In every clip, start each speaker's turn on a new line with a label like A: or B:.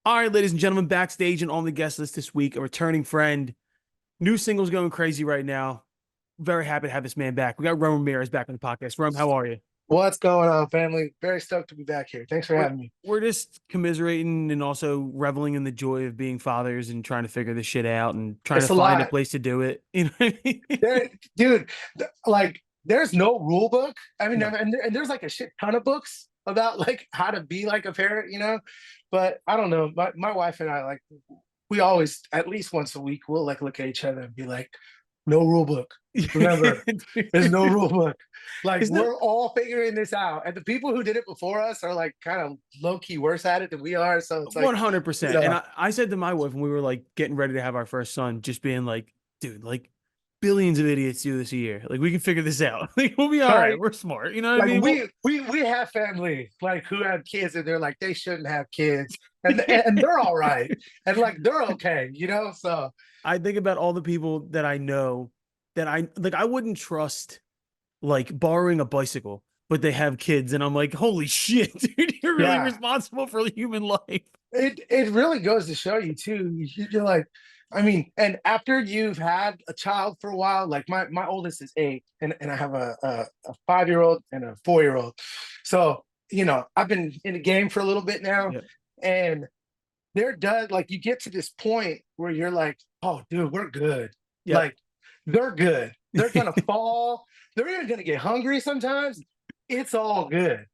A: All right, ladies and gentlemen, backstage and on the guest list this week, a returning friend. New singles going crazy right now. Very happy to have this man back. We got Ramirez back on the podcast. Rum, how are you?
B: What's going on, family? Very stoked to be back here. Thanks for
A: We're
B: having me.
A: we're just commiserating and also reveling in the joy of being fathers and trying to figure this shit out and trying to
B: It's a
A: find a
B: lot.
A: place to do it. You know what I mean?
B: Dude, like, there's no rule book. I mean,
A: No,
B: and there's like a shit ton of books about like how to be like a parent. But I don't know. My wife and I, like, we always, at least once a week, we'll like look at each other and be like, no rule book. Remember, there's no rule book. Like,
A: Isn't that
B: we're all figuring this out. And the people who did it before us are like kind of low key worse at it than we are. So it's like,
A: 100%? And I said to my wife when we were like getting ready to have our first son, just being like, dude, like billions of idiots do this a year. Like we can figure this out. Like we'll be all right.
B: like,
A: We're smart. You know what I
B: like
A: mean?
B: we have family like who have kids and they're like they shouldn't have kids and they're all right and like they're okay. So
A: I think about all the people that I know that I like. I wouldn't trust like borrowing a bicycle, but they have kids, and I'm like, holy shit, dude, you're really
B: yeah,
A: responsible for human life.
B: it really goes to show you too. You're like, I mean, and after you've had a child for a while, like my oldest is 8, and I have a 5-year-old and a 4-year-old. So I've been in the game for a little bit now,
A: Yeah,
B: and there does, like, you get to this point where you're like, oh dude, we're good.
A: yep.
B: Like, they're good. They're gonna fall. They're even gonna get hungry sometimes. It's all good.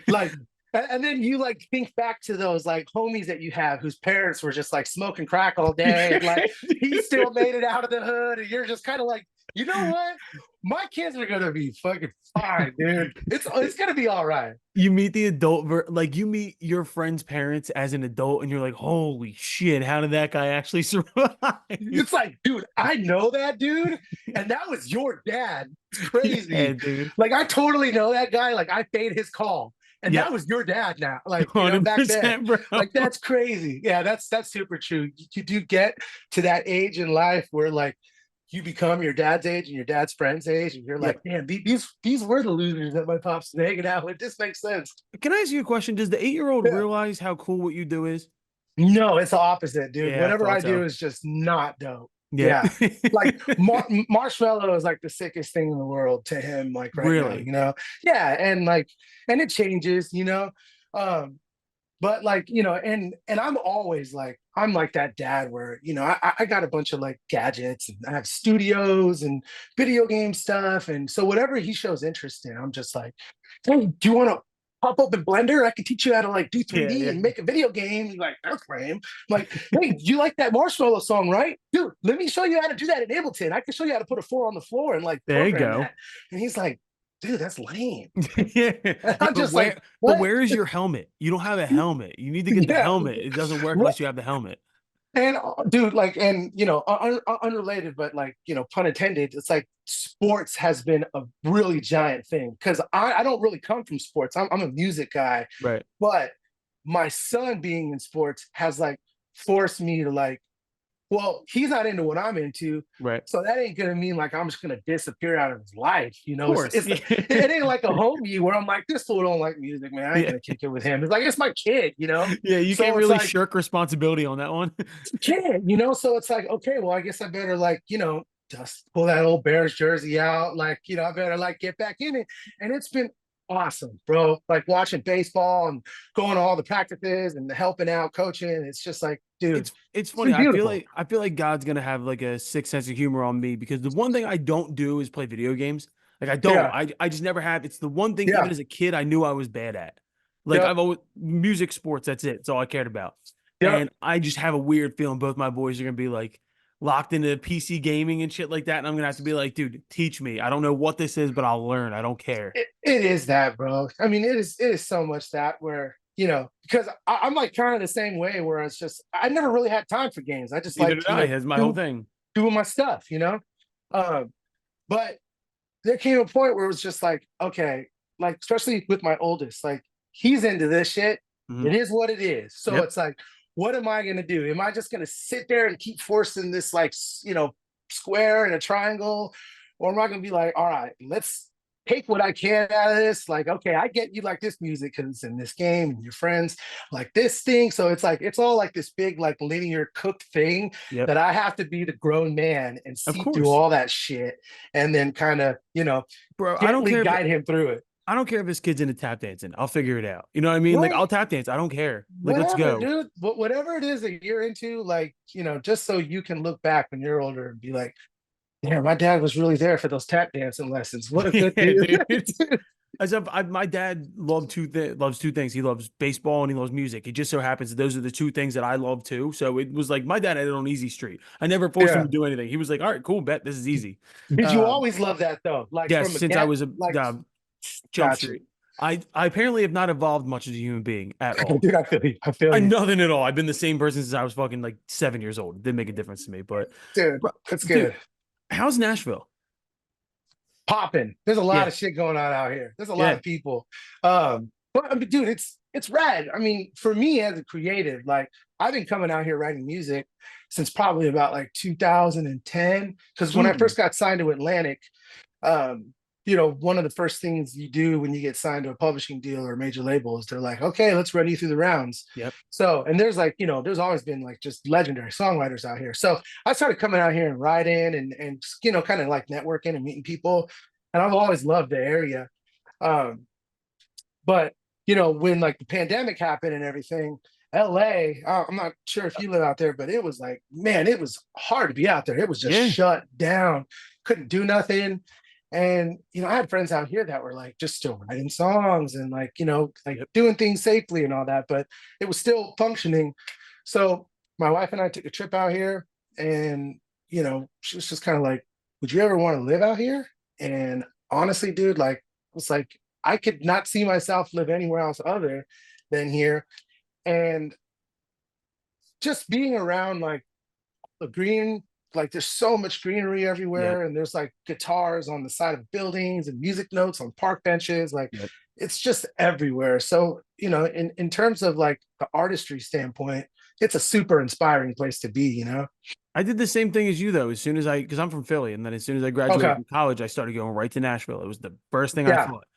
B: Like, and then you like think back to those like homies that you have whose parents were just like smoking crack all day, and like he still made it out of the hood, and you're just kind of like, you know what? My kids are gonna be fucking fine, dude. It's gonna be all right.
A: You meet the like you meet your friend's parents as an adult, and you're like, holy shit, how did that guy actually survive?
B: It's like, dude, I know that dude, and that was your dad. It's
A: Yeah,
B: crazy.
A: dude.
B: Like, I totally know that guy. Like, I paid his call, and
A: Yeah,
B: that was your dad now. Like, back then.
A: 100%, bro.
B: Like, that's crazy. Yeah, that's super true. You do get to that age in life where like you become your dad's age and your dad's friend's age, and you're like,
A: Yep.
B: man, these were the losers that my pops was hanging out with. This makes sense.
A: Can I ask you a question? Does the 8-year-old
B: Yeah.
A: realize how cool what you do is?
B: No, it's the opposite, dude.
A: Yeah, I
B: Whatever I
A: thought
B: do
A: so.
B: is just not dope.
A: Yeah.
B: Yeah. Like, marshmallow is like the sickest thing in the world to him, like right
A: Really?
B: now. Yeah, and like, and it changes. Um, but like, and I'm always like, I'm like that dad where, I got a bunch of like gadgets, and I have studios and video game stuff. And so whatever he shows interest in, I'm just like, hey, do you want to pop up in Blender? I can teach you how to like do
A: Yeah,
B: 3D
A: yeah.
B: and make a video game. He's like, that's lame. I'm like, hey, you like that Marshmallow song, right? Dude, let me show you how to do that in Ableton. I can show you how to put a 4 on the floor and like
A: There you
B: program
A: go.
B: that. And he's like, dude, that's lame.
A: Yeah.
B: And
A: Yeah,
B: I'm
A: but
B: just like, what?
A: where is your helmet? You don't have a helmet. You need to get the
B: Yeah.
A: helmet. It doesn't work
B: Right.
A: unless you have the helmet.
B: And dude, like, and unrelated, but like, pun intended, it's like sports has been a really giant thing because I don't really come from sports. I'm a music guy,
A: Right.
B: but my son being in sports has like forced me to like, well, he's not into what I'm into.
A: Right.
B: So that ain't gonna mean like I'm just gonna disappear out of his life.
A: Of
B: It's
A: course.
B: it's
A: Yeah.
B: it ain't like a homie where I'm like, this fool don't like music, man. I ain't
A: Yeah.
B: gonna kick it with him. It's like it's my kid.
A: Yeah, you can't
B: So it's
A: really
B: like,
A: shirk responsibility on that one.
B: can. So it's like, okay, well, I guess I better like, just pull that old Bears jersey out. Like, I better like get back in it. And it's been awesome, bro. Like watching baseball and going to all the practices and helping out, coaching. It's just like, dude,
A: It's
B: it's
A: funny.
B: been beautiful.
A: I feel like God's gonna have like a sixth sense of humor on me because the one thing I don't do is play video games. Like I don't.
B: Yeah,
A: I just never have. It's the one thing even
B: yeah,
A: as a kid I knew I was bad at. Like
B: yep,
A: I've always music, sports, that's it. That's all I cared about.
B: yep.
A: And I just have a weird feeling both my boys are gonna be like locked into PC gaming and shit like that. And I'm gonna have to be like, dude, teach me. I don't know what this is, but I'll learn. I don't care.
B: It is that, bro. I mean, it is so much that where, because I'm like kind of the same way where it's just I never really had time for games. I just
A: Neither
B: like,
A: did I. That's my whole thing.
B: doing my stuff. Um, but there came a point where it was just like, okay, like especially with my oldest, like he's into this shit.
A: Mhm.
B: It is what it is. So
A: Yep.
B: it's like, what am I gonna do? Am I just gonna sit there and keep forcing this like square and a triangle, or am I gonna be like, all right, let's take what I can out of this. Like, okay, I get you like this music because it's in this game and your friends like this thing. So it's like, it's all like this big, like linear cooked thing
A: Yep.
B: that I have to be the grown man and
A: Of
B: see through
A: course.
B: all that shit and then kind of,
A: Bro, I don't
B: gently
A: care if
B: guide him through it.
A: I don't care if this kid's into tap dancing. I'll figure it out. You know what I mean? Like
B: Right.
A: I'll tap dance. I don't care. Like let's
B: Whatever,
A: go.
B: dude. Whatever it is that you're into, like, just so you can look back when you're older and be like, yeah, my dad was really there for those tap dancing lessons. What a good
A: Yeah,
B: dude.
A: dude. My dad loves two things. He loves baseball and he loves music. It just so happens that those are the two things that I love too. So it was like my dad had it on easy street. I never forced him
B: Yeah.
A: to do anything. He was like, "All right, cool, bet this is easy."
B: Did you
A: Um,
B: always love that though? Like
A: yes,
B: from a
A: since I
B: get,
A: was a
B: like,
A: Jump
B: got you.
A: Street. I apparently have not evolved much as a human being at all.
B: Dude, I feel you. I feel
A: I
B: you.
A: nothing at all. I've been the same person since I was fucking like 7 years old. It didn't make a difference to me. But,
B: Dude,
A: bro,
B: that's
A: dude,
B: good.
A: how's Nashville?
B: Popping. There's a lot
A: Yeah,
B: of shit going on out here. There's a lot
A: yeah.
B: of people. But I mean, dude, it's rad. I mean, for me as a creative, like I've been coming out here writing music since probably about like 2010. Because when I
A: Mm,
B: first got signed to Atlantic, um, one of the first things you do when you get signed to a publishing deal or a major label is they're like, okay, let's run you through the rounds.
A: yep.
B: So, and there's like, there's always been like just legendary songwriters out here. So I started coming out here and writing and kind of like networking and meeting people. And I've always loved the area. Um, but when like the pandemic happened and everything, LA, I'm not sure if you live out there, but it was like, man, it was hard to be out there. It was just
A: Yeah.
B: shut down, couldn't do nothing. And I had friends out here that were like just still writing songs and like, like
A: Yep.
B: doing things safely and all that, but it was still functioning. So my wife and I took a trip out here and she was just kind of like, would you ever want to live out here? And honestly, dude, like, it was like I could not see myself live anywhere else other than here. And just being around like the green, like there's so much greenery
A: Yep.
B: everywhere, and there's like guitars on the side of buildings and music notes on park benches. Like
A: Yep.
B: it's just everywhere. So, in terms of like the artistry standpoint, it's a super inspiring place to be.
A: I did the same thing as you though. As soon as because I'm from Philly, and then as soon as I graduated
B: Okay.
A: from college, I started going right to Nashville. It was the first thing I
B: Yeah.
A: thought.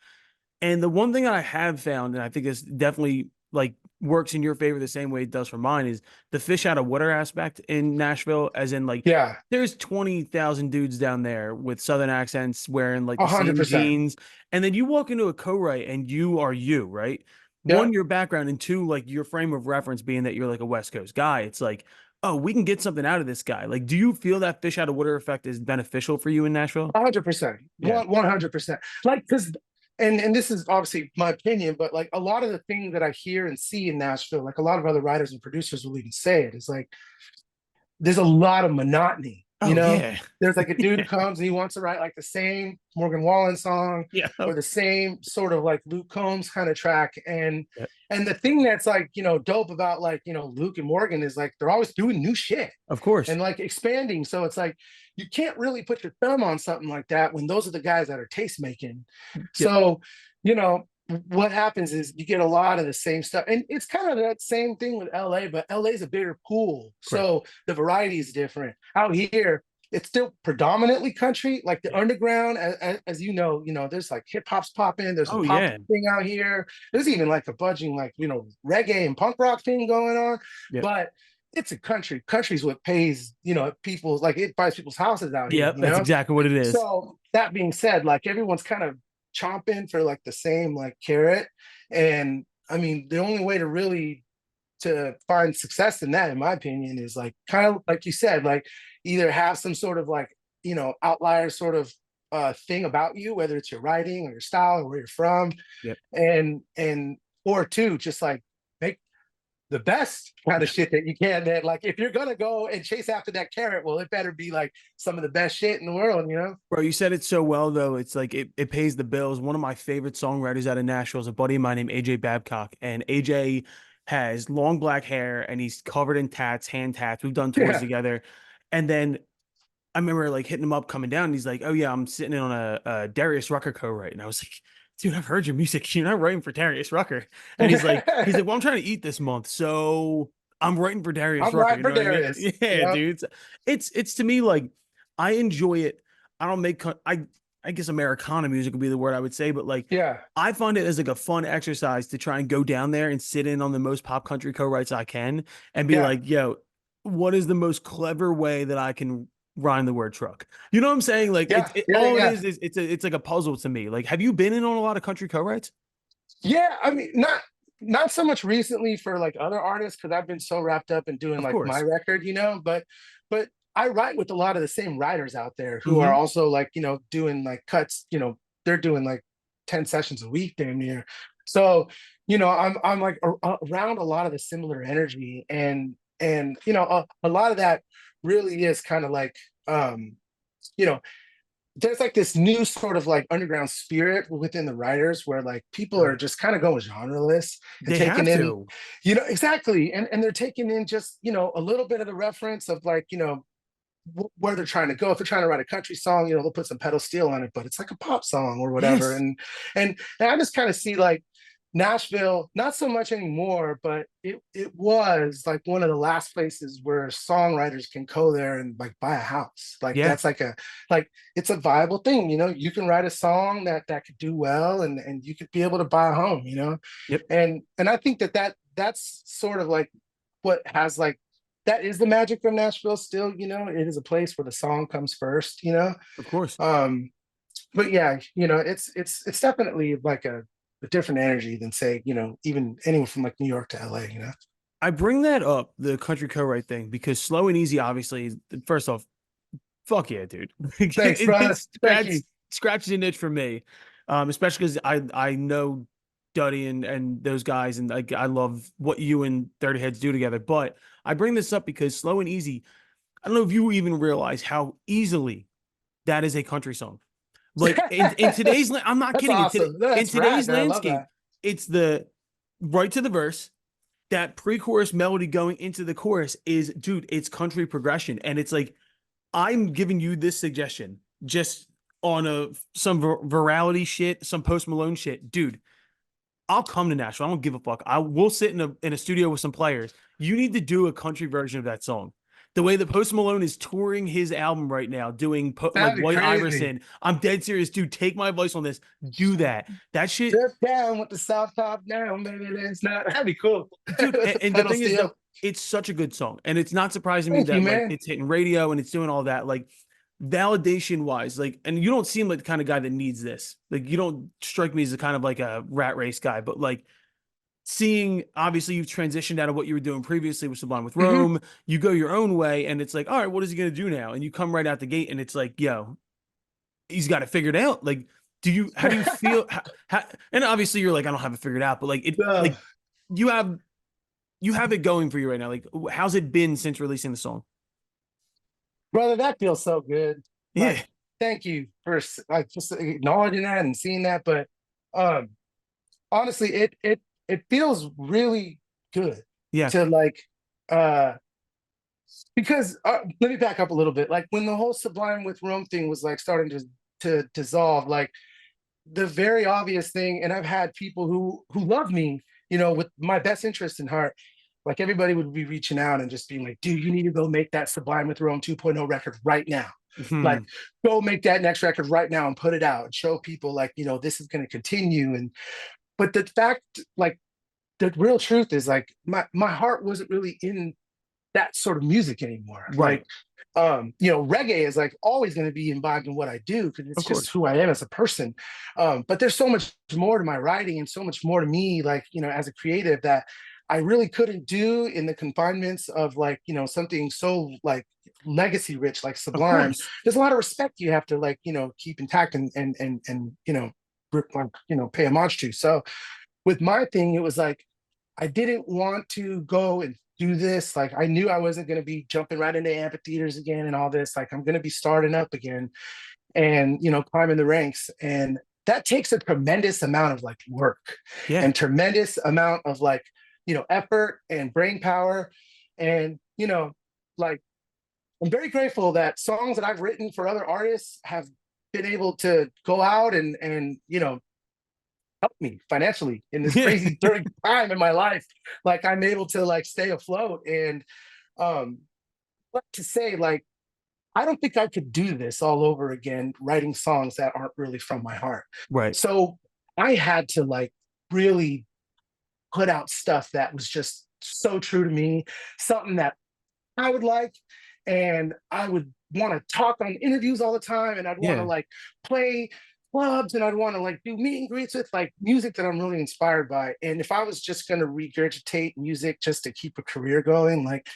A: And the one thing that I have found, and I think this definitely like works in your favor the same way it does for mine, is the fish out of water aspect in Nashville, as in like
B: Yeah.
A: there's 20,000 dudes down there with southern accents wearing like
B: A
A: the
B: hundred
A: same
B: percent.
A: jeans. And then you walk into a co-write and you are you, right?
B: Yeah.
A: One, your background, and two, like your frame of reference being that you're like a West Coast guy. It's like, oh, we can get something out of this guy. Like, do you feel that fish out of water effect is beneficial for you in Nashville?
B: 100%.
A: Yeah.
B: 100%. Like, because and this is obviously my opinion, but like a lot of the things that I hear and see in Nashville, like a lot of other writers and producers will even say it, is like there's a lot of monotony.
A: Oh, yeah.
B: There's like a dude who comes and he wants to write like the same Morgan Wallen song
A: Yeah.
B: or the same sort of like Luke Combs kind of track. And
A: Yeah.
B: and the thing that's like, dope about like, Luke and Morgan is like they're always doing new shit
A: Of course.
B: and like expanding. So it's like you can't really put your thumb on something like that when those are the guys that are taste making.
A: Yep.
B: So, what happens is you get a lot of the same stuff. And it's kind of that same thing with LA, but LA is a bigger pool.
A: Correct.
B: So the variety is different. Out here, it's still predominantly country, like the
A: Yeah.
B: underground, as there's like hip hop's popping, there's a
A: Oh,
B: pop
A: yeah.
B: thing out here. There's even like a budging, like, reggae and punk rock thing going on.
A: Yep.
B: But it's a country. Country's what pays, people, like it buys people's houses out here,
A: Yep. That's exactly what it is.
B: So that being said, like everyone's kind of chomping for like the same like carrot. And I mean, the only way to really to find success in that, in my opinion, is like kind of like you said, like either have some sort of like, outlier sort of thing about you, whether it's your writing or your style or where you're from.
A: Yep.
B: And or two, just like make the best kind of shit that you can. That like if you're gonna go and chase after that carrot, well, it better be like some of the best shit in the world.
A: Bro, you said it so well though. It's like it pays the bills. One of my favorite songwriters out of Nashville is a buddy of mine named AJ Babcock. And AJ has long black hair and he's covered in tats, hand tats. We've done tours
B: Yeah.
A: together. And then I remember like hitting him up coming down and he's like, oh yeah, I'm sitting in on a Darius Rucker co-write. And I was like, dude, I've heard your music. You're not writing for Darius Rucker. And he's like, well, I'm trying to eat this month. So I'm writing for Darius
B: I'm
A: Rucker.
B: right
A: You
B: for
A: know what I mean?
B: Darius.
A: Yeah,
B: Yep.
A: dude. It's to me like I enjoy it. I don't make I I guess Americana music would be the word I would say, but like
B: Yeah.
A: I find it as like a fun exercise to try and go down there and sit in on the most pop country co-writes I can and be
B: Yeah.
A: like, yo, what is the most clever way that I can rhyme the word truck? You know what I'm saying? Like
B: Yeah. Yeah.
A: all it
B: Yeah.
A: is it's like a puzzle to me. Like, have you been in on a lot of country co-writes?
B: Yeah. I mean, not so much recently for like other artists because I've been so wrapped up in doing
A: Of
B: like my
A: course.
B: record, but I write with a lot of the same writers out there who are
A: Hmm.
B: also like, doing like cuts, they're doing like 10 sessions a week damn near. So, I'm like around a lot of the similar energy and a lot of that really is kind of like you know there's like this new sort of like underground spirit within the writers where like people are
A: Right.
B: just kind of going genreless and
A: They
B: taking
A: have
B: in,
A: to.
B: exactly, and they're taking in just a little bit of the reference of like where they're trying to go. If they're trying to write a country song, they'll put some pedal steel on it, but it's like a pop song or whatever.
A: Yes.
B: And I just kind of see like Nashville, not so much anymore, but it was like one of the last places where songwriters can go there and like buy a house. Like
A: Yeah.
B: that's like it's a viable thing. You can write a song that could do well, and you could be able to buy a home.
A: Yep.
B: And I think that's sort of like what has like that is the magic of Nashville still. It is a place where the song comes first.
A: Of course.
B: um but yeah, it's definitely like a different energy than say, even anyone from like New York to LA.
A: I bring that up, the country co-write thing, because slow and easy, obviously, first off, fuck yeah, dude.
B: Thanks, brother.
A: It
B: Thank you.
A: scratches an itch for me. Especially because I know Duddy and those guys, and I love what you and Dirty Heads do together. But I bring this up because slow and easy, I don't know if you even realize how easily that is a country song. Like in today's, I'm not
B: That's
A: kidding.
B: awesome.
A: In
B: That's rad,
A: today's
B: man. I love
A: landscape,
B: that.
A: it's the right to the verse, that pre-chorus melody going into the chorus is, dude, it's country progression. And it's like, I'm giving you this suggestion just on some virality shit, some Post Malone shit. Dude, I'll come to Nashville. I don't give a fuck. I will sit in a studio with some players. You need to do a country version of that song. The way that Post Malone is touring his album right now, doing like
B: That'd be
A: White
B: crazy.
A: Iverson. I'm dead serious, dude. Take my advice on this. Do that. That shit,
B: Drip down with the soft top down, baby. That's not. That'd be cool.
A: dude.
B: With
A: And,
B: the
A: and the
B: pedal
A: thing is,
B: steel.
A: though, it's such a good song, and it's not surprising me
B: Thank you,
A: that like
B: man.
A: it's hitting radio and it's doing all that. Like validation wise, like, and you don't seem like the kind of guy that needs this. Like, you don't strike me as the kind of like a rat race guy, but like seeing obviously you've transitioned out of what you were doing previously with Sublime with
B: Hmm.
A: Rome, you go your own way, and it's like, all right, what is he gonna do now? And you come right out the gate, and it's like, yo, he's got it figured out. Like, how do you feel? And obviously you're like, I don't have it figured out, but like
B: Uh,
A: you have you have it going for you right now. Like, how's it been since releasing the song?
B: brother, that feels so good.
A: Yeah,
B: Like, thank you for like just acknowledging that and seeing that. But um, honestly, it feels really good
A: yeah,
B: to like uh because let me back up a little bit. Like when the whole Sublime with Rome thing was like starting to dissolve, like the very obvious thing, and I've had people who love me, with my best interest in heart. Like everybody would be reaching out and just being like, dude, you need to go make that Sublime with Rome 2.0 record right now. Like,
A: hmm,
B: go make that next record right now and put it out and show people like, this is going to continue. And but the fact, like, the real truth is like my heart wasn't really in that sort of music anymore. Like,
A: right,
B: reggae is like always going to be imbibed in what I do because it's
A: of
B: just
A: course,
B: who I am as a person. But there's so much more to my writing and so much more to me, like, as a creative that I really couldn't do in the confinements of like, something so like legacy rich like
A: of
B: Sublime.
A: course,
B: There's a lot of respect you have to like, keep intact and pay homage to. So with my thing, it was like I didn't want to go and do this. Like I knew I wasn't going to be jumping right into amphitheaters again and all this. Like I'm going to be starting up again and climbing the ranks. And that takes a tremendous amount of like work
A: yeah,
B: and tremendous amount of like effort and brain power. And like I'm very grateful that songs that I've written for other artists have been able to go out and help me financially in this
A: yeah,
B: crazy during time in my life. Like I'm able to like stay afloat and um what to say, like I don't think I could do this all over again, writing songs that aren't really from my heart.
A: Right.
B: So I had to like really put out stuff that was just so true to me, something that I would like, and I would want to talk on interviews all the time, and I'd want to
A: Yeah.
B: like play clubs, and I'd want to like do meet and greets with like music that I'm really inspired by. And if I was just going to regurgitate music just to keep a career going, like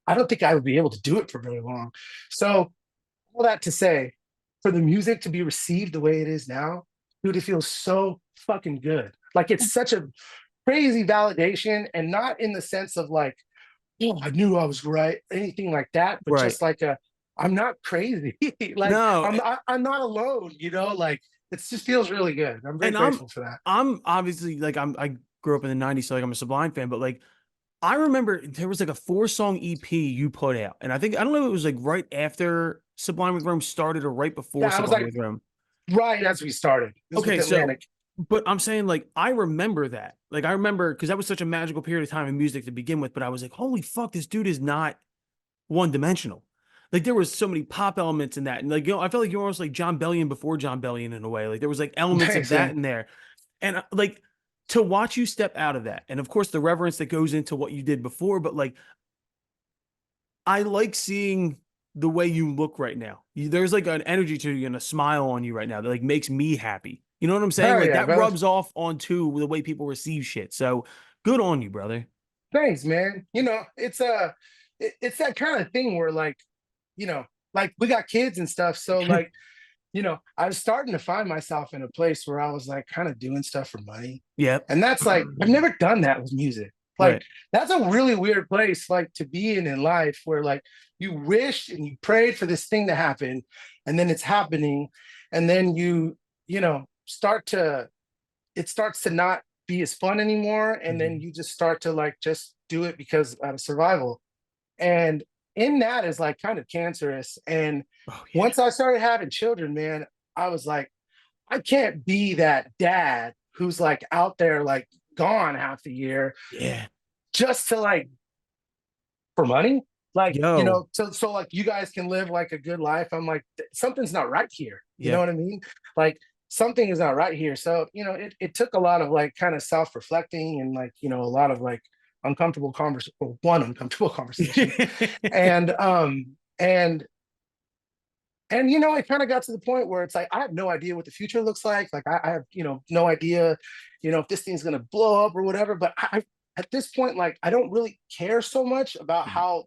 B: I don't think I would be able to do it for very long. So all that to say, for the music to be received the way it is now, dude, it feels so fucking good. Like it's such a crazy validation, and not in the sense of like, oh, I knew I was right, anything like that, but
A: Right.
B: just like a, I'm not crazy. Like
A: No,
B: I'm not alone, you know, like it just feels really good. I'm very
A: and I'm
B: grateful for that.
A: I'm obviously like I grew up in the 90s, so like I'm a Sublime fan, but like I remember there was like a 4-song EP you put out, and I don't know if it was like right after Sublime with Rome started or right before
B: Yeah, I was
A: Sublime
B: like
A: with Rome.
B: right as we started. This is with
A: Okay, so
B: Atlantic.
A: but I'm saying like I remember that. Like I remember because that was such a magical period of time in music to begin with, but I was like, holy fuck, this dude is not one dimensional. Like there was so many pop elements in that. And like, I felt like you're almost like John Bellion before John Bellion in a way. Like there was like elements of
B: Thanks,
A: that
B: man.
A: in there. And like to watch you step out of that, and of course the reverence that goes into what you did before, but like I like seeing the way you look right now. There's like an energy to you and a smile on you right now that like makes me happy. You know what I'm saying?
B: Hell
A: Like
B: yeah,
A: that
B: brother.
A: rubs off onto the way people receive shit. So good on you, brother.
B: Thanks, man. You know, it's that kind of thing where like, you know, like we got kids and stuff. So like, you know, I was starting to find myself in a place where I was like kind of doing stuff for money.
A: Yep.
B: And that's like, I've never done that with music. Like,
A: Right.
B: that's a really weird place, like to be in life where like you wish and you prayed for this thing to happen, and then it's happening. And then you know, it starts to not be as fun anymore. And then
A: Mhm.
B: you just start to like just do it because out of survival. And in that is like kind of cancerous. And
A: Oh yeah.
B: once I started having children, man, I was like, I can't be that dad who's like out there like gone half the year
A: Yeah.
B: just to like for money. Like, you
A: Yo.
B: know, so like you guys can live like a good life. I'm like, something's not right here. You know
A: Yeah.
B: what I mean? Like something is not right here. So, you know, it took a lot of like kind of self-reflecting and like, you know, a lot of like uncomfortable conversation, one uncomfortable conversation. And and you know, it kind of got to the point where it's like I have no idea what the future looks like. Like I have, you know, no idea, you know, if this thing's gonna blow up or whatever. But I at this point, like I don't really care so much about how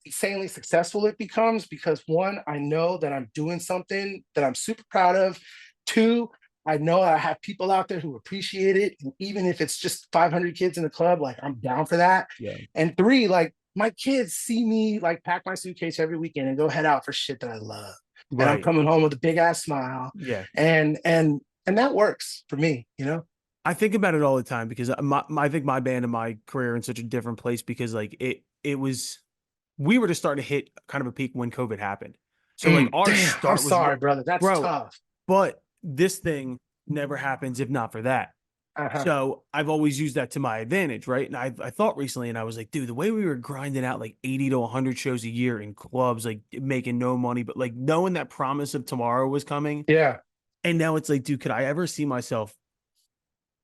B: insanely successful it becomes, because one, I know that I'm doing something that I'm super proud of. Two, I know I have people out there who appreciate it. And even if it's just 500 kids in the club, like I'm down for that.
A: Yeah.
B: And three, like my kids see me like pack my suitcase every weekend and go head out for shit that I love. And I'm
A: Right.
B: coming home with a big ass smile.
A: Yeah.
B: And that works for me, you know?
A: I think about it all the time because I think my band and my career are in such a different place because like it was we were just starting to hit kind of a peak when COVID happened. So like our
B: Damn, I'm
A: start was
B: sorry, brother. That's
A: bro,
B: tough.
A: but this thing never happens if not for that.
B: Uh-huh.
A: So I've always used that to my advantage, right? And I thought recently, and I was like, dude, the way we were grinding out like 80 to 100 shows a year in clubs, like making no money, but like knowing that promise of tomorrow was coming.
B: Yeah.
A: And now it's like, dude, could I ever see myself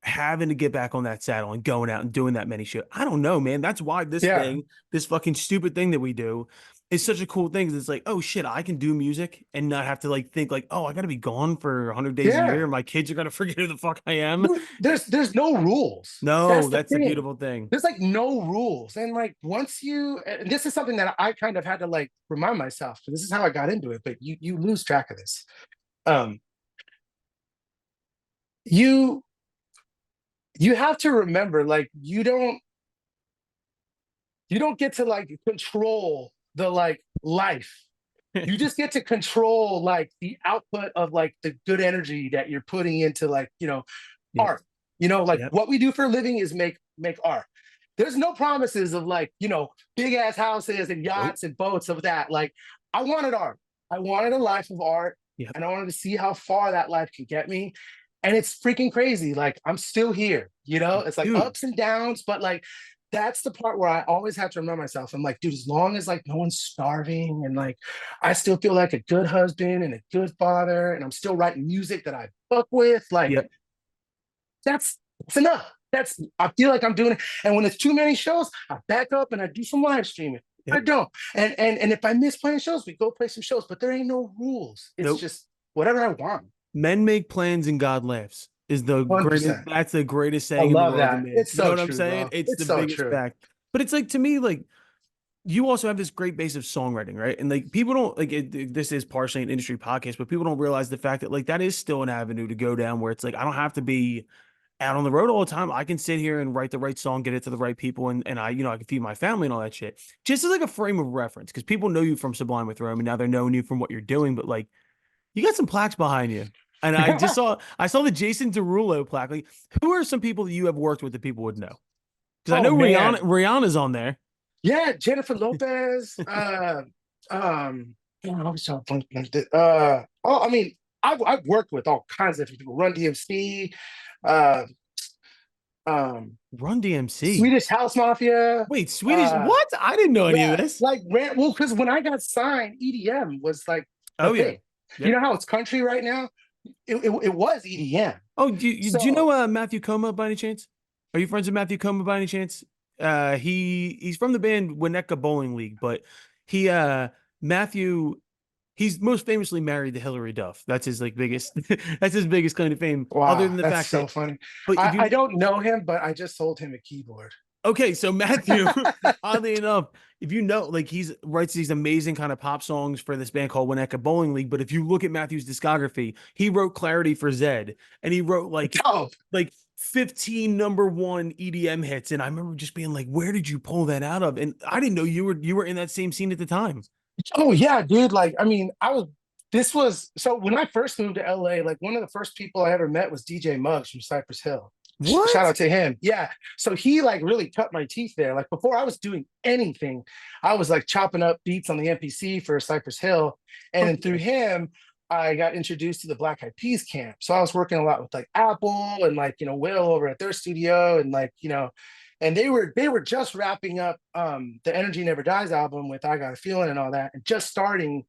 A: having to get back on that saddle and going out and doing that many shows? I don't know, man. That's why this
B: Yeah.
A: thing, this fucking stupid thing that we do is such a cool thing. 'Cause it's like, oh shit, I can do music and not have to like think like, oh, I got to be gone for 100 days a year.
B: Yeah.
A: My kids are going to forget who the fuck I am.
B: There's no rules.
A: No,
B: That's the
A: that's the
B: thing.
A: beautiful thing.
B: There's like no rules. And like once you, and this is something that I kind of had to like remind myself, because this is how I got into it, but you lose track of this. Um you you have to remember, like you don't get to like control the like life. You just get to control like the output of like the good energy that you're putting into like, you know,
A: Yep.
B: art. You know, like
A: Yep.
B: what we do for a living is make art. There's no promises of like, you know, big ass houses and
A: Nope.
B: yachts and boats of that. Like I wanted art. I wanted a life of art,
A: Yep.
B: and I wanted to see how far that life could get me. And it's freaking crazy. Like I'm still here, you know, it's like
A: Dude.
B: ups and downs, but like that's the part where I always have to remind myself. I'm like, dude, as long as like no one's starving and like I still feel like a good husband and a good father, and I'm still writing music that I fuck with, like
A: Yep.
B: that's enough. That's I feel like I'm doing it. And when there's too many shows, I back up and I do some live streaming. I
A: Yep.
B: don't. And if I miss playing shows, we go play some shows. But there ain't no rules. It's
A: Nope.
B: just whatever I want.
A: Men make plans and God laughs is the greatest.
B: 100%.
A: That's the greatest
B: I
A: saying in the
B: love
A: world to
B: that.
A: me.
B: It's
A: You know
B: so
A: what I'm
B: true,
A: saying?
B: bro.
A: It's
B: It's
A: the
B: so
A: biggest
B: true.
A: fact. But it's like to me, like you also have this great base of songwriting, right? And like people don't like this is partially an industry podcast, but people don't realize the fact that like that is still an avenue to go down where it's like I don't have to be out on the road all the time. I can sit here and write the right song, get it to the right people, and I, I can feed my family and all that shit. Just as like a frame of reference, because people know you from Sublime with Rome, and now they're knowing you from what you're doing, but like you got some plaques behind you. And I saw the Jason Derulo plaque. Like, who are some people that you have worked with that people would know? Because I
B: Oh
A: know
B: man.
A: Rihanna's on there.
B: Yeah, Jennifer Lopez. I was so funny. I mean, I've worked with all kinds of different people. Run DMC, uh, um,
A: Run DMC.
B: Swedish House Mafia.
A: Wait, Swedish?
B: Uh,
A: What? I didn't know any of
B: yeah,
A: this.
B: like well, because when I got signed, EDM was like the
A: Oh yeah.
B: thing. You
A: Yep.
B: know how it's country right now? It was EDM.
A: Oh, do you
B: So
A: know Matthew Coma by any chance? Are you friends with Matthew Coma by any chance? He's from the band Winnetka Bowling League, but he Matthew he's most famously married to Hillary Duff. That's his like biggest that's his biggest claim to fame. Other
B: wow,
A: than the
B: that's
A: fact
B: so
A: that,
B: funny.
A: but if
B: I
A: you
B: don't know him, but I just sold him a keyboard.
A: okay, so Matthew, oddly enough, if you know, like he's writes these amazing kind of pop songs for this band called Winnetka Bowling League. But if you look at Matthew's discography, he wrote Clarity for Zed, and he wrote
B: Dope.
A: like 15 number one EDM hits. And I remember just being like, where did you pull that out of? And I didn't know you were in that same scene at the time.
B: Oh yeah, dude. Like, I mean, this was so when I first moved to LA, like one of the first people I ever met was DJ Muggs from Cypress Hill. Shout
A: What?
B: out to him. Yeah. So he like really cut my teeth there. Like before I was doing anything, I was like chopping up beats on the MPC for Cypress Hill. And
A: Fuck
B: then through
A: yeah.
B: him, I got introduced to the Black Eyed Peas camp. So I was working a lot with like Apple and like, Will over at their studio and like, and they were just wrapping up the Energy Never Dies album with I Got a Feeling and all that, and just starting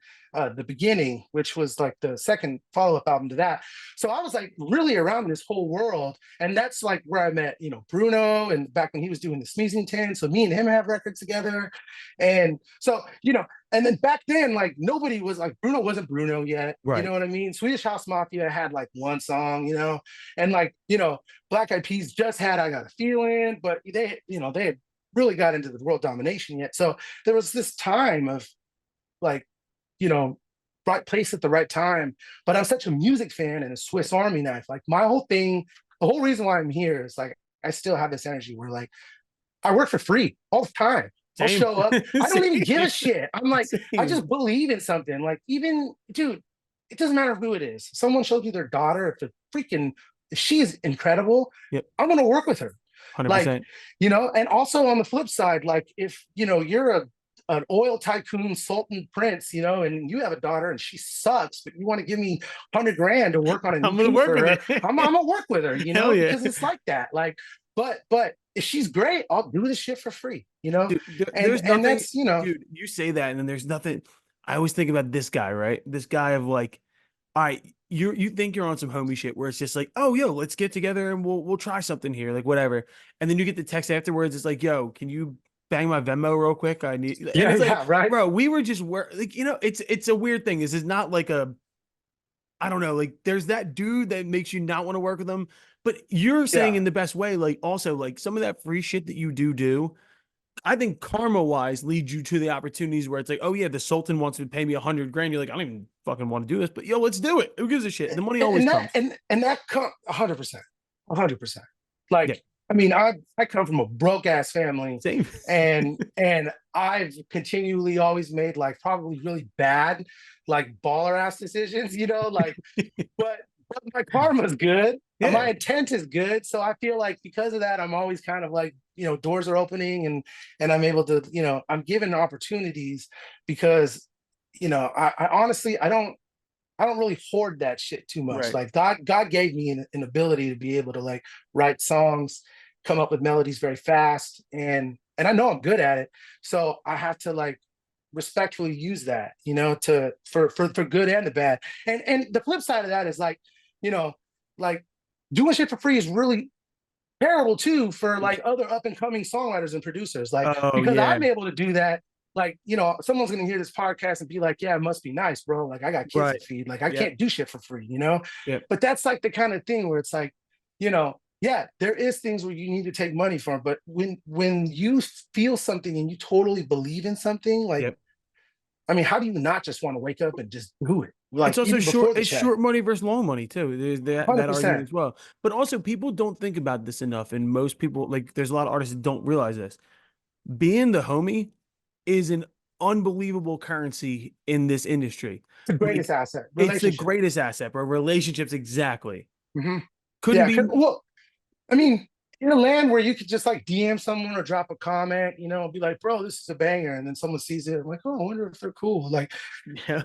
B: the beginning, which was like the second follow-up album to that. So I was like really around this whole world. And that's like where I met, Bruno, and back when he was doing the Sneezing Tin. So me and him have records together. And so, and then back then, like nobody was like Bruno wasn't Bruno yet. You
A: Right.
B: know what I mean? Swedish House Mafia had like one song, and like, Black Eyed Peas just had I Got a Feeling, but they had really got into the world domination yet. So there was this time of like, you know, right place at the right time. But I'm such a music fan and a Swiss Army knife. Like my whole thing, the whole reason why I'm here is like I still have this energy where like I work for free all the time. I'll
A: Same.
B: show up. I don't even give a
A: Same.
B: shit. I'm like, I
A: Same.
B: just believe in something. Like, even, dude, it doesn't matter who it is. Someone shows me their daughter, if she is incredible,
A: Yep.
B: I'm going to work with her. Like,
A: 100%.
B: and also on the flip side, like if, you're an oil tycoon, Sultan Prince, and you have a daughter and she sucks, but you want to give me 100 grand to work on an
A: I'm gonna
B: EP
A: work
B: for
A: with
B: her,
A: it.
B: I'm gonna work with her,
A: Hell yeah.
B: because it's like that. Like, but if she's great, I'll do this shit for free,
A: Dude,
B: and
A: there's nothing,
B: that's
A: dude. You say that, and then there's nothing. I always think about this guy, right? This guy of like, all right, you think you're on some homie shit where it's just like, oh, yo, let's get together and we'll try something here, like whatever. And then you get the text afterwards. It's like, yo, can you bang my Venmo real quick? I need, and
B: yeah,
A: it's like,
B: yeah, right,
A: bro, we were just like, it's a weird thing. This is not like I don't know, like there's that dude that makes you not want to work with them. But you're saying
B: yeah,
A: in the best way, like also like some of that free shit that you do. I think karma wise leads you to the opportunities where it's like, oh yeah, the Sultan wants to pay me 100 grand. You're like, I don't even fucking want to do this, but yo, let's do it. Who gives a shit? The money always
B: and that
A: comes.
B: and that come 100%, 100%.
A: Yeah,
B: Like, I mean, I come from a broke ass family,
A: same.
B: and I've continually always made like probably really bad, like baller ass decisions, like, but my karma's good. My
A: Yeah,
B: intent is good. So I feel like because of that, I'm always kind of like, doors are opening, and I'm able to, I'm given opportunities because, I honestly, I don't really hoard that shit too much.
A: right.
B: Like God gave me an ability to be able to like write songs come up with melodies very fast, and I know I'm good at it. So I have to like respectfully use that, to for good and the bad. And the flip side of that is like, you know, like doing shit for free is really terrible too for like other up and coming songwriters and producers. Like,
A: Oh
B: because
A: yeah,
B: I'm able to do that. Like, someone's gonna hear this podcast and be like, yeah, it must be nice, bro. Like, I got kids to
A: right.
B: feed. Like, I
A: Yep.
B: can't do shit for free.
A: Yep.
B: But that's like the kind of thing where it's like, yeah, there is things where you need to take money from, but when you feel something and you totally believe in something, like,
A: Yep.
B: I mean, how do you not just want to wake up and just do it?
A: It's
B: Like,
A: also
B: even
A: short.
B: before the
A: It's
B: check.
A: short money versus long money too. There's that argument
B: 100%.
A: as well. But also, people don't think about this enough, and most people like. There's a lot of artists that don't realize this. Being the homie is an unbelievable currency in this industry.
B: It's the greatest
A: Like,
B: asset.
A: it's the
B: Relationship.
A: greatest asset, bro. Relationships, exactly.
B: Hmm.
A: Couldn't
B: Yeah.
A: be.
B: Well, I mean, in a land where you could just like DM someone or drop a comment, and be like, bro, this is a banger. And then someone sees it, I'm like, oh, I wonder if they're cool. Like,
A: Yeah.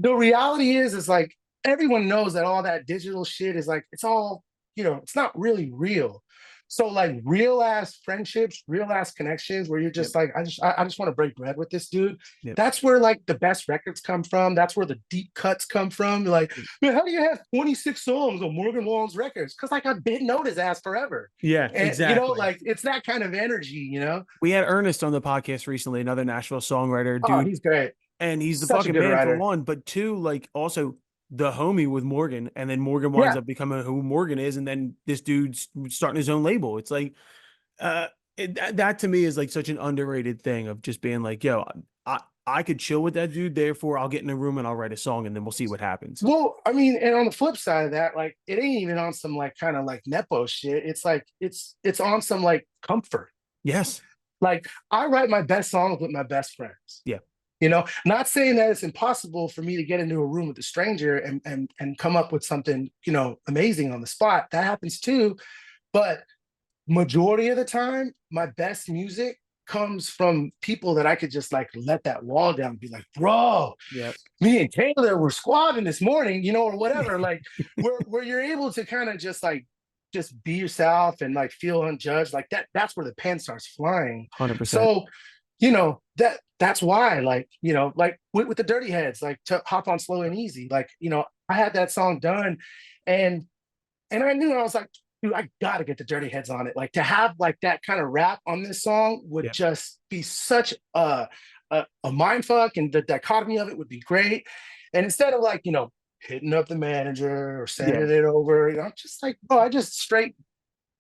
B: the reality is like everyone knows that all that digital shit is like, it's all, it's not really real. So like real ass friendships, real ass connections where you're
A: Yep.
B: just like, I just want to break bread with this dude.
A: Yep.
B: That's where like the best records come from. That's where the deep cuts come from. Like,
A: Yep.
B: man, how do you have 26 songs on Morgan Wallen's records? Because like I've been known his ass forever.
A: Yeah.
B: And
A: Exactly.
B: like it's that kind of energy.
A: We had Ernest on the podcast recently, another Nashville songwriter,
B: Oh,
A: dude,
B: he's great.
A: and he's the
B: Such a
A: fucking
B: good
A: man for
B: writer.
A: one, but two, like also the homie with Morgan, and then Morgan winds
B: Yeah.
A: up becoming who Morgan is, and then this dude's starting his own label. It's like, that to me is like such an underrated thing of just being like, yo, I could chill with that dude, therefore I'll get in a room and I'll write a song, and then we'll see what happens.
B: Well, I mean, and on the flip side of that, like it ain't even on some like kind of like Nepo shit. It's like it's on some like comfort.
A: Yes.
B: Like I write my best songs with my best friends.
A: Yeah.
B: Not saying that it's impossible for me to get into a room with a stranger and come up with something, amazing on the spot. That happens too. But majority of the time, my best music comes from people that I could just like let that wall down and be like, bro,
A: Yeah.
B: me and Taylor were squabbling this morning, or whatever. Like where you're able to kind of just be yourself and like feel unjudged. Like that's where the pen starts flying.
A: 100%.
B: So, that's why, like, like with the Dirty Heads, like to hop on Slow and Easy, like, I had that song done and I knew, I was like, dude, I gotta get the Dirty Heads on it. Like to have like that kind of rap on this song would
A: Yeah.
B: just be such a mind fuck, and the dichotomy of it would be great. And instead of like, hitting up the manager or sending it over, I'm just like, oh, I just straight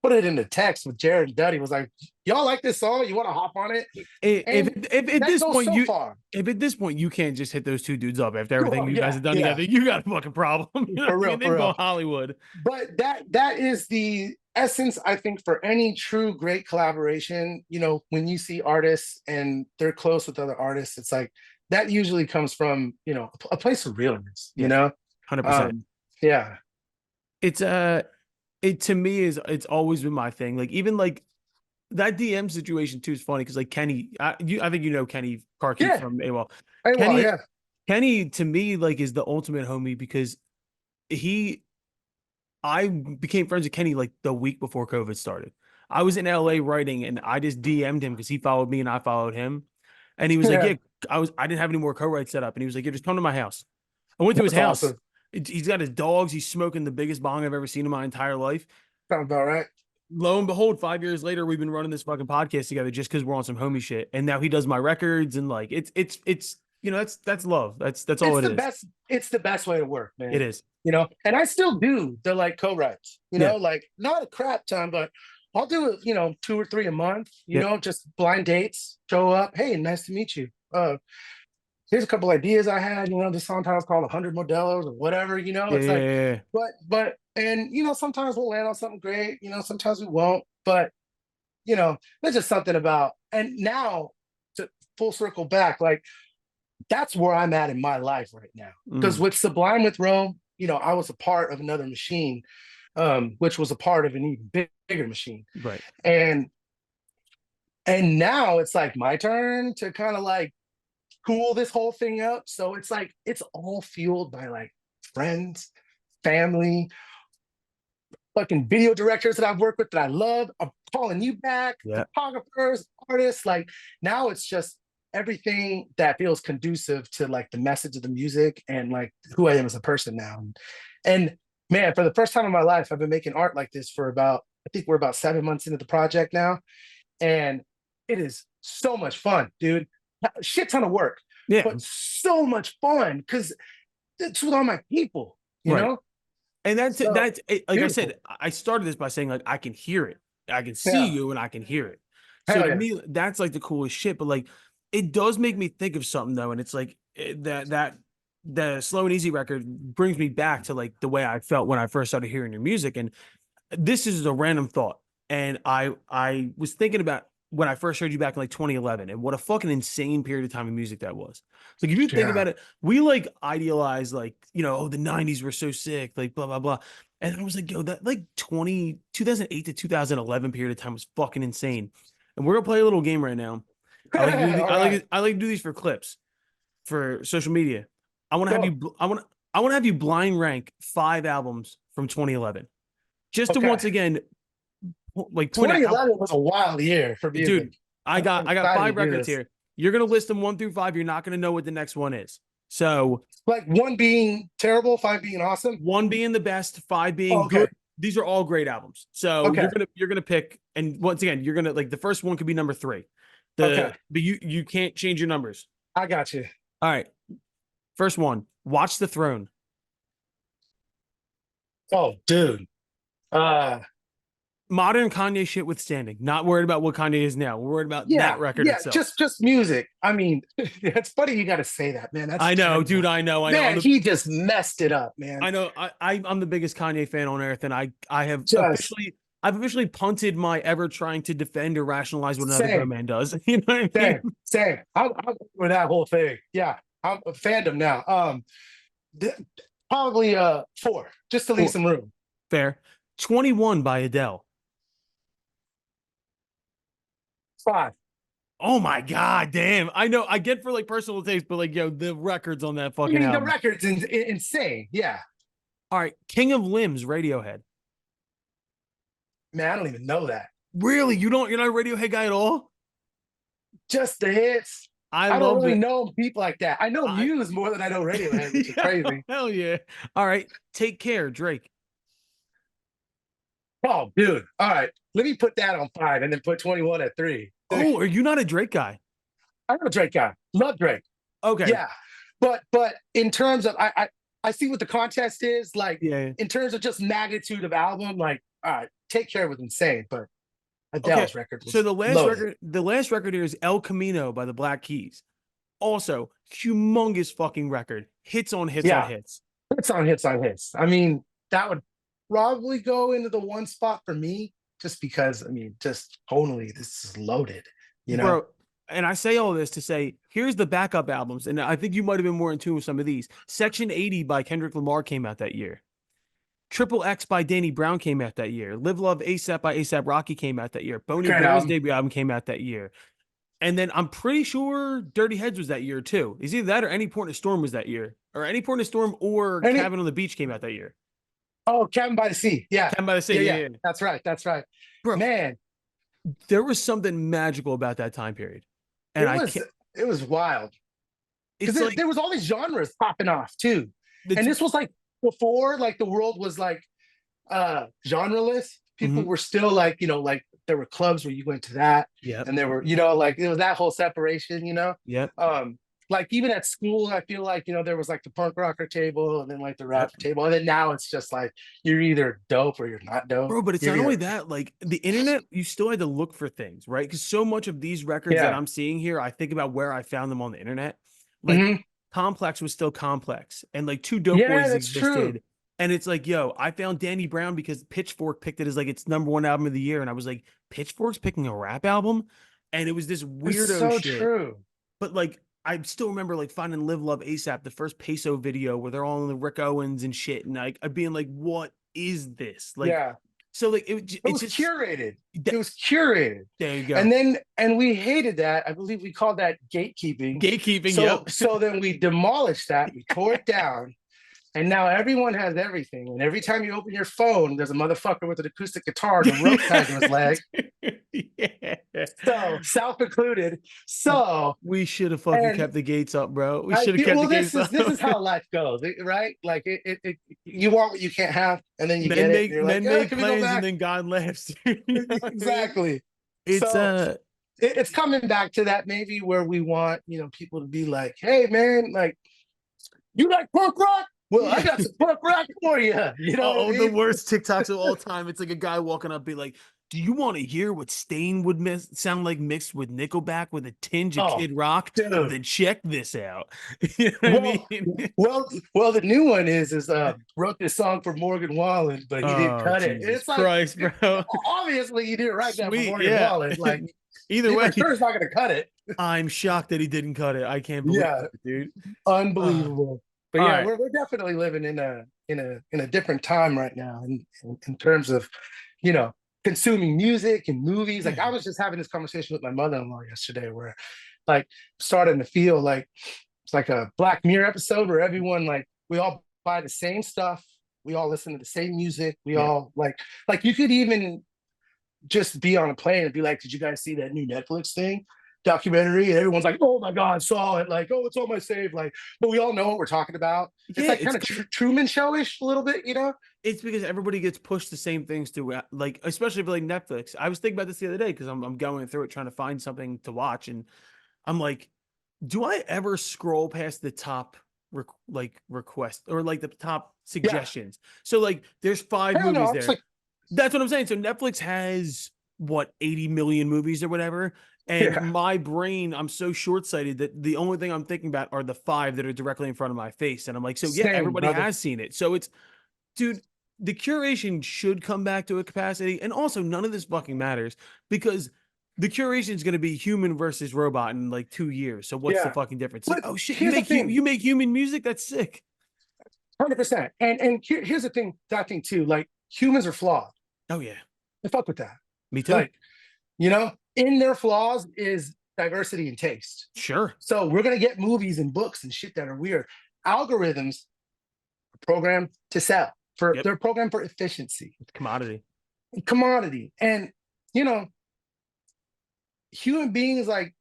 B: put it in the text with Jared and Duddy. Was like, y'all like this song? You want to hop on it?
A: If at
B: That
A: this
B: goes
A: point
B: so far.
A: if at this point you can't just hit those two dudes up after everything
B: Oh,
A: you guys
B: yeah,
A: have done
B: yeah.
A: together, you got a fucking problem. You know
B: For
A: what I
B: real,
A: mean?
B: for
A: They've gone
B: real.
A: Hollywood.
B: But that is the essence, I think, for any true great collaboration. When you see artists and they're close with other artists, it's like that usually comes from a place of realness.
A: Yeah, 100%.
B: Yeah.
A: It's it to me is it's always been my thing. Like even like that DM situation too is funny because like Kenny, I think Kenny Carkeep
B: Yeah.
A: from AWOL.
B: Hey, well,
A: Kenny
B: yeah.
A: Kenny to me like is the ultimate homie because I became friends with Kenny like the week before COVID started. I was in LA writing and I just DM'd him because he followed me and I followed him. And he was like,
B: Yeah.
A: yeah, I didn't have any more co-writes set up. And he was like, yeah, just come to my house. I went to his
B: That's
A: house.
B: awesome.
A: He's got his dogs. He's smoking the biggest bong I've ever seen in my entire life.
B: Sounds about right.
A: Lo and behold, 5 years later, we've been running this fucking podcast together just because we're on some homie shit. And now he does my records and like it's that's love. That's all
B: It's
A: it
B: the
A: is.
B: best. It's the best way to work, man.
A: It is.
B: And I still do the like co-writes,
A: Yeah.
B: like not a crap ton, but I'll do it, 2 or 3 a month,
A: Yeah.
B: just blind dates, show up. Hey, nice to meet you. Here's a couple ideas I had, this song title's called 100 Modelos or whatever,
A: Yeah,
B: it's like,
A: yeah.
B: and sometimes we'll land on something great, sometimes we won't, but there's just something about, and now to full circle back, like that's where I'm at in my life right now. Because with Sublime with Rome, I was a part of another machine, which was a part of an even bigger machine.
A: Right.
B: And now it's like my turn to kind of like cool this whole thing up. So it's like it's all fueled by like friends, family, fucking video directors that I've worked with that I love are calling you back,
A: Yeah.
B: photographers, artists. Like now it's just everything that feels conducive to like the message of the music and like who I am as a person now. And man, for the first time in my life, I've been making art like this for about, I think we're about 7 months into the project now. And it is so much fun, dude. Shit ton of work,
A: Yeah.
B: but so much fun because it's with all my people, you
A: Right.
B: know?
A: And that's
B: So
A: like I
B: beautiful.
A: said, I started this by saying like I can hear it. I can see
B: Yeah.
A: you and I can hear it. So
B: Hell
A: to
B: yeah.
A: me, that's like the coolest shit. But like it does make me think of something though. And it's like that the Slow and Easy record brings me back to like the way I felt when I first started hearing your music. And this is a random thought. And I was thinking about when I first heard you back in like 2011 and what a fucking insane period of time of music that was. Like if you think
B: Yeah.
A: about it, we like idealize like, you know, oh, the 90s were so sick, like blah blah blah. And I was like, yo, that like 2008 to 2011 period of time was fucking insane. And we're gonna play a little game right now.
B: All right.
A: I like to do these for clips for social media. I want to have
B: Go.
A: you I want to have you blind rank 5 albums from 2011. Just to
B: Okay.
A: once again like point out how
B: 2011 was a wild year for music.
A: dude, I
B: I'm
A: got
B: excited to
A: 5
B: do
A: records
B: this.
A: here. You're gonna list them 1 through 5. You're not gonna know what the next one is. So
B: Like one being terrible, five being awesome.
A: 1 being the best, 5
B: Oh,
A: being
B: okay.
A: good. These are all great albums. So
B: Okay.
A: you're gonna pick, and once again, you're gonna like the first one could be number 3.
B: Okay.
A: But you can't change your numbers.
B: I got you.
A: All right. First one, Watch the Throne.
B: Oh, dude. Uh
A: Modern Kanye shit withstanding. Not worried about what Kanye is now. We're worried about
B: yeah,
A: that record
B: yeah,
A: itself.
B: just music. I mean, it's funny you gotta say that, man. That's
A: I know,
B: terrible.
A: dude. I know.
B: Man, he just messed it up, man.
A: I know. I'm the biggest Kanye fan on earth, and I have
B: Just
A: I've officially punted my ever trying to defend or rationalize what another grown
B: same,
A: man does. You know what I mean?
B: same. I'm with that whole thing. Yeah, I'm a fandom now. th- Probably 4, just to leave
A: Cool.
B: some room.
A: Fair. 21 by Adele.
B: 5.
A: Oh my god, damn! I know. I get for like personal taste, but like yo, the records on that
B: I
A: fucking
B: mean, the
A: album.
B: record's insane. Yeah,
A: All right, King of Limbs, Radiohead.
B: man, I don't even know that.
A: Really? You're not a Radiohead guy at all?
B: Just the hits.
A: I
B: I don't
A: love
B: really
A: it.
B: know people like that. I know
A: I
B: Muse more than I know Radiohead, which is crazy.
A: Hell yeah! All right, Take Care, Drake.
B: Oh, dude. All right. Let me put that on 5 and then put 21 at 3.
A: Oh, are you not a Drake guy?
B: I'm a Drake guy. Love Drake.
A: Okay.
B: Yeah. But in terms of I see what the contest is, like
A: Yeah.
B: in terms of just magnitude of album, like all right, Take Care was insane, but
A: Okay.
B: Adele's record was
A: So
B: loaded.
A: the last record here is El Camino by the Black Keys. Also, humongous fucking record. Hits on hits on
B: Yeah.
A: hits.
B: Hits on hits on hits. I mean, that would probably go into the one spot for me, just because I mean, just tonally, this is loaded, you know.
A: Bro, and I say all this to say, here's the backup albums, and I think you might have been more in tune with some of these. Section 80 by Kendrick Lamar came out that year. Triple X by Danny Brown came out that year. Live Love ASAP by ASAP Rocky came out that year. Boney
B: Great
A: Bear's
B: album.
A: debut album came out that year. And then I'm pretty sure Dirty Heads was that year too. Is either that or Any Port in a Storm was that year. Or Any Port in a Storm or Cabin on the Beach came out that year.
B: Oh, Cabin by the Sea. Yeah.
A: Cabin by the Sea. Yeah.
B: That's right. That's right.
A: Bro,
B: Man,
A: there was something magical about that time period. And
B: it was wild. Because
A: It's like
B: there was all these genres popping off too.
A: the
B: And this was like before like the world was like genreless. People were still like, you know, like there were clubs where you went to that.
A: Yeah.
B: And there were, you know, like it was that whole separation, you know.
A: Yeah.
B: Like even at school, I feel like, you know, there was like the punk rocker table and then like the rap table. And then now it's just like you're either dope or you're not dope.
A: Bro, but it's
B: You're
A: not only that, like the internet, you still had to look for things, right? Because so much of these records that I'm seeing here, I think about where I found them on the internet. Like Complex was still Complex, and like Two Dope Boys existed.
B: True.
A: And it's like, yo, I found Danny Brown because Pitchfork picked it as like its #1 album of the year. And I was like, Pitchfork's picking a rap album? And it was this weirdo
B: so
A: shit.
B: True.
A: But like, I still remember like finding Live Love ASAP, the first Peso video where they're all in the Rick Owens and shit. And like, I'd being like, what is this? Like, so like, it was
B: just curated. It was curated.
A: There you go.
B: And we hated that. I believe we called that gatekeeping.
A: Gatekeeping,
B: so then we demolished that. We tore it down. And now everyone has everything. And every time you open your phone, there's a motherfucker with an acoustic guitar and a rope tied to his leg.
A: Yeah.
B: So self included. So
A: We should have fucking
B: and
A: kept the gates up, bro. We
B: I
A: should have
B: feel
A: kept the
B: well,
A: gates up.
B: this is how life goes, right? Like you want what you can't have, and then you get it, and you're like,
A: Men
B: yeah,
A: make
B: can we go
A: plans and
B: back?
A: then God laughs. You know what I mean?
B: Exactly.
A: It's
B: So it's coming back to that maybe where we want, people to be like, hey man, like, you like punk rock? Well, I got some punk rock for you. You know what I
A: oh, the
B: mean?
A: worst TikToks of all time. It's like a guy walking up, be like, "Do you want to hear what Stain would sound like mixed with Nickelback with a tinge of
B: Oh,
A: Kid Rock? Well,
B: dude.
A: then check this out." You know what I
B: Well,
A: mean?
B: well, the new one is wrote this song for Morgan Wallen, but he didn't
A: Oh,
B: cut it.
A: Jesus
B: It's like,
A: Christ, bro.
B: obviously you didn't write that for
A: Sweet,
B: Morgan
A: yeah.
B: Wallen. Like,
A: Either
B: he
A: way,
B: for sure is not going to cut it.
A: I'm shocked that he didn't cut it. I can't believe
B: Yeah,
A: it, dude. Uh,
B: unbelievable. But
A: all
B: yeah,
A: right.
B: we're definitely living in a different time right now in terms of, you know, consuming music and movies. Like, I
A: Yeah.
B: was just having this conversation with my mother-in-law yesterday where, like, starting to feel like it's like a Black Mirror episode where everyone, like, we all buy the same stuff, we all listen to the same music, we
A: Yeah.
B: all like you could even just be on a plane and be like, did you guys see that new Netflix thing? Documentary, and everyone's like, oh my God, saw it. Like, oh, it's on my save. Like, but we all know what we're talking about. It's
A: Yeah,
B: like kind of Truman Show-ish a little bit, you know?
A: it's because everybody gets pushed the same things to like, especially for like Netflix. I was thinking about this the other day because I'm going through it trying to find something to watch, and I'm like, do I ever scroll past the top like request or like the top
B: Yeah.
A: suggestions? So like, there's five
B: Hell no.
A: movies
B: I'm just
A: there.
B: like,
A: That's what I'm saying. So Netflix has what 80 million movies or whatever. And
B: yeah,
A: my brain, I'm so short-sighted that the only thing I'm thinking about are the five that are directly in front of my face. And I'm like, so yeah,
B: same,
A: everybody
B: brother.
A: has seen it. So it's, dude, the curation should come back to a capacity. And also, none of this fucking matters because the curation is going to be human versus robot in like 2 years. So what's the
B: Yeah.
A: fucking difference? Like,
B: But
A: oh shit,
B: here's the thing,
A: you make human music? That's sick.
B: 100%. And here's the thing that I think too, like, humans are flawed.
A: Oh yeah,
B: I fuck with that.
A: me too.
B: Like, in their flaws is diversity and taste.
A: Sure.
B: So we're gonna get movies and books and shit that are weird. Algorithms are programmed to sell.
A: Yep.
B: They're programmed for efficiency,
A: Commodity.
B: commodity. And you know, human beings, like,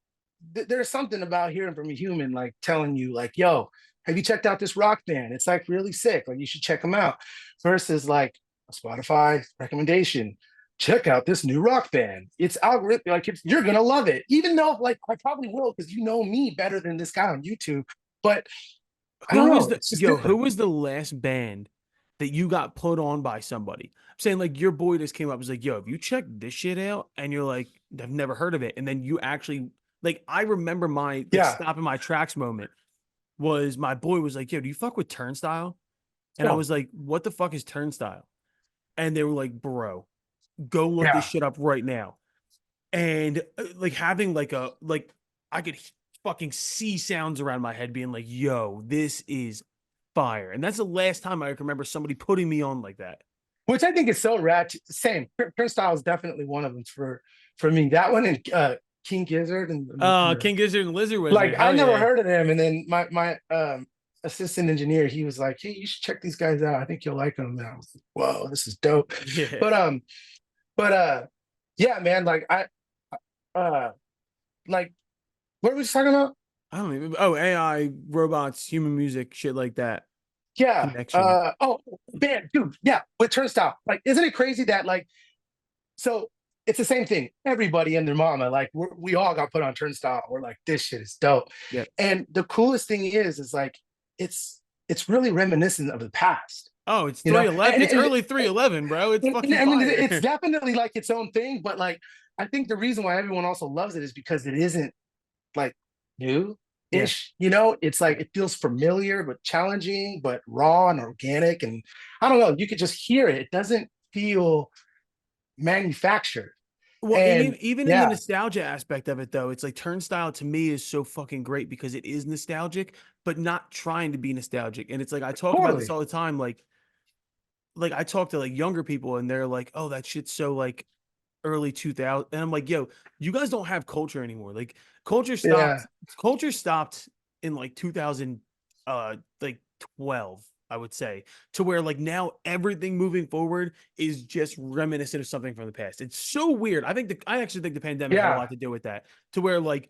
B: there's something about hearing from a human, like, telling you, like, yo, have you checked out this rock band? It's like really sick. Like, you should check them out. Versus like a Spotify recommendation. Check out this new rock band. It's algorithmic. Like, you're gonna love it, even though, like, I probably will because you know me better than this guy on YouTube. But I don't
A: Who was
B: know.
A: the
B: It's just different.
A: who was the last band that you got put on by somebody? I'm saying like your boy just came up and was like, yo, have you checked this shit out? And you're like, I've never heard of it. And then you actually like I remember my like
B: Yeah.
A: stopping my tracks moment was my boy was like, yo, do you fuck with Turnstile? And I
B: So
A: was like, what the fuck is Turnstile? And they were like, bro, go look this
B: yeah.
A: shit up right now. And like having like I could fucking see sounds around my head being like, yo, this is fire. And that's the last time I can remember somebody putting me on like that.
B: Which I think is so rad. Same. Prince Style is definitely one of them for me. That one and King Gizzard and
A: King Gizzard and Lizard
B: like,
A: Wizard.
B: I
A: Hell
B: never
A: yeah.
B: heard of them. And then my assistant engineer, he was like, hey, you should check these guys out. I think you'll like them. And I was like, whoa, this is dope.
A: Yeah.
B: But yeah, man, like like, what were we just talking about?
A: I don't even AI, robots, human music, shit like that.
B: Yeah.
A: Connection.
B: Oh man, dude, yeah, with Turnstile. Like, isn't it crazy that, like, so it's the same thing. Everybody and their mama, like, we all got put on Turnstile. We're like, this shit is dope.
A: Yeah.
B: And the coolest thing is like, it's really reminiscent of the past.
A: Oh, it's
B: You know,
A: 311. It's early 311, bro. It's fucking
B: and it's
A: fire.
B: definitely like its own thing. But like, I think the reason why everyone also loves it is because it isn't like new ish. You know, it's like it feels familiar but challenging, but raw and organic. And I don't know, you could just hear it. It doesn't feel manufactured.
A: Well, and
B: And
A: even in the
B: yeah,
A: nostalgia aspect of it, though, it's like Turnstile to me is so fucking great because it is nostalgic, but not trying to be nostalgic. And it's like I talk about this
B: totally.
A: all the time. Like I talk to like younger people and they're like, oh, that shit's so like early 2000. And I'm like, yo, you guys don't have culture anymore. Like culture
B: Yeah.
A: stopped, culture stopped in like 2000, like 12. I would say, to where like now everything moving forward is just reminiscent of something from the past. It's so weird. I actually think the pandemic had a
B: Yeah,
A: lot to do with that. To where like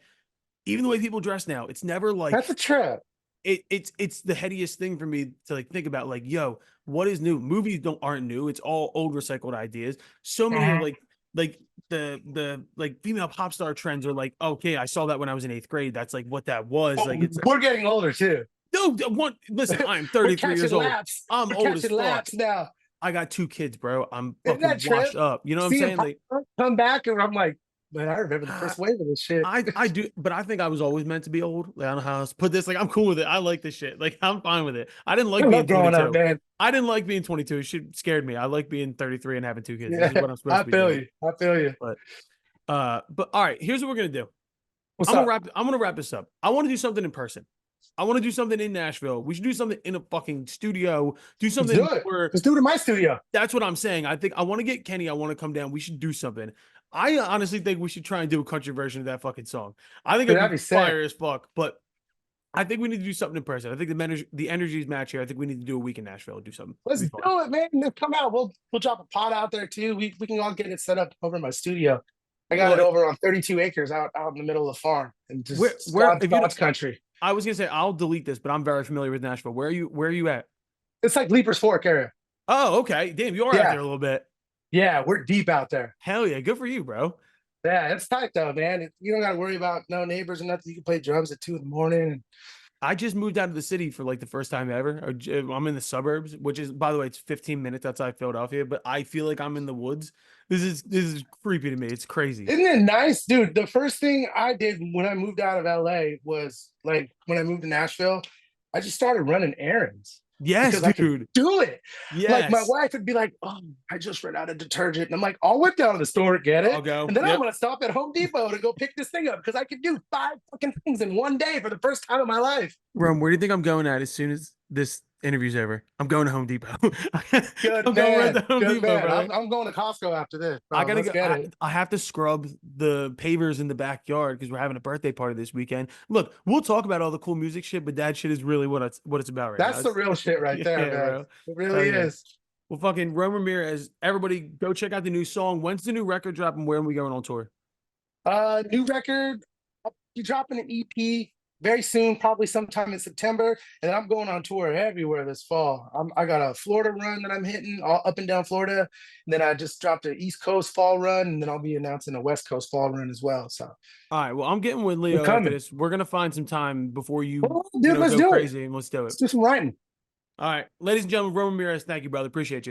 A: even the way people dress now, it's never
B: that's
A: like
B: a trip.
A: it's the headiest thing for me to like think about. Like, yo, what is new? Movies don't aren't new. It's all old recycled ideas. So many are
B: Mhm.
A: like the like female pop star trends are like, okay, I saw that when I was in eighth grade. That's like what that was. Like
B: Oh,
A: it's
B: we're getting older too.
A: no one. Listen, I'm
B: We're
A: 33
B: catching
A: years old.
B: laps.
A: I'm
B: We're
A: old as
B: catching
A: fuck.
B: laps now.
A: I got two kids, bro. I'm
B: Isn't that
A: fucking
B: trip?
A: washed up. You know what I'm
B: Seeing
A: saying?
B: Pop
A: Like
B: come back, and I'm like, man, I remember the
A: I
B: first wave of this shit.
A: I do, but I think I was always meant to be old. Like, I don't know how else to put this. Like I'm cool with it. I like this shit. Like I'm fine with it. I didn't
B: I
A: like being
B: love growing up,
A: 22.
B: man.
A: I didn't like being 22. It shit scared me. I like being 33 and having two kids. This is
B: Yeah,
A: what I'm supposed
B: I
A: to be
B: feel
A: doing.
B: you. I feel you.
A: But all right, here's what we're gonna do.
B: What's up?
A: I'm gonna wrap this up. I want to do something in person. I want to do something in Nashville. We should do something in a fucking studio. Do
B: Let's do
A: something
B: it.
A: where
B: Let's do it in my studio.
A: that's what I'm saying. I think I want to get Kenny. I want to come down. We should do something. I honestly think we should try and do a country version of that fucking song. I think
B: Dude,
A: it'd
B: that'd
A: be
B: be sick.
A: fire as fuck. But I think we need to do something in person. I think the energies match here. I think we need to do a week in Nashville and do something.
B: Let's
A: It'd be fun.
B: do it, man. Let's come out. We'll drop a pod out there too. We can all get it set up over in my studio. I got it
A: Well,
B: over on 32 acres out in the middle of the farm and just
A: where if you
B: God's
A: don't,
B: country.
A: I was gonna say I'll delete this, but I'm very familiar with Nashville. Where are you at?
B: It's like Leapers Fork area.
A: Oh, okay. Damn, you are out
B: Yeah,
A: there a little bit.
B: yeah, we're deep out there.
A: Hell yeah, good for you, bro.
B: Yeah, it's tight though, man. You don't got to worry about no neighbors or nothing. You can play drums at 2 in the morning.
A: I just moved out of the city for like the first time ever. I'm in the suburbs, which is, by the way, it's 15 minutes outside Philadelphia, but I feel like I'm in the woods. This is creepy to me. It's crazy.
B: Isn't it nice, dude? The first thing I did when I moved out of LA was like when I moved to Nashville, I just started running errands
A: Yes,
B: because I could
A: dude.
B: do it. Like my
A: Yes.
B: wife would be like, "Oh, I just ran out of detergent," and I'm like, "I'll whip down to the store, get
A: I'll
B: it,
A: go.
B: and then I'm
A: Yep.
B: gonna stop at Home Depot to go pick this thing up because I could do 5 fucking things in one day for the first time in my life."
A: Rome, where do you think I'm going at as soon as this interview's over? I'm going to Home Depot.
B: Good
A: I'm going right
B: man,
A: to Home
B: good
A: Depot,
B: man.
A: brother.
B: I'm going to Costco after this,
A: I
B: bro.
A: gotta
B: Let's
A: go.
B: get it.
A: I have to scrub the pavers in the backyard because we're having a birthday party this weekend. Look, we'll talk about all the cool music shit, but that shit is really what it's about right now.
B: That's the real shit right there,
A: Yeah,
B: man.
A: bro.
B: It
A: Hell
B: really
A: yeah.
B: is.
A: Well, fucking Ramirez, everybody go check out the new song. When's the new record drop and where are we going on tour?
B: New record. I'll be dropping an EP very soon, probably sometime in September, and then I'm going on tour everywhere this fall. I got a Florida run that I'm hitting all up and down Florida, and then I just dropped an East Coast fall run, and then I'll be announcing a West Coast fall run as well. So
A: All right. Well, I'm getting with
B: we're
A: Leo after
B: coming.
A: this. We're gonna find some time before you,
B: Oh, dude, let's
A: go
B: do it.
A: crazy and let's do it.
B: Let's do some writing.
A: All right, ladies and gentlemen, Ramirez, thank you, brother. Appreciate you.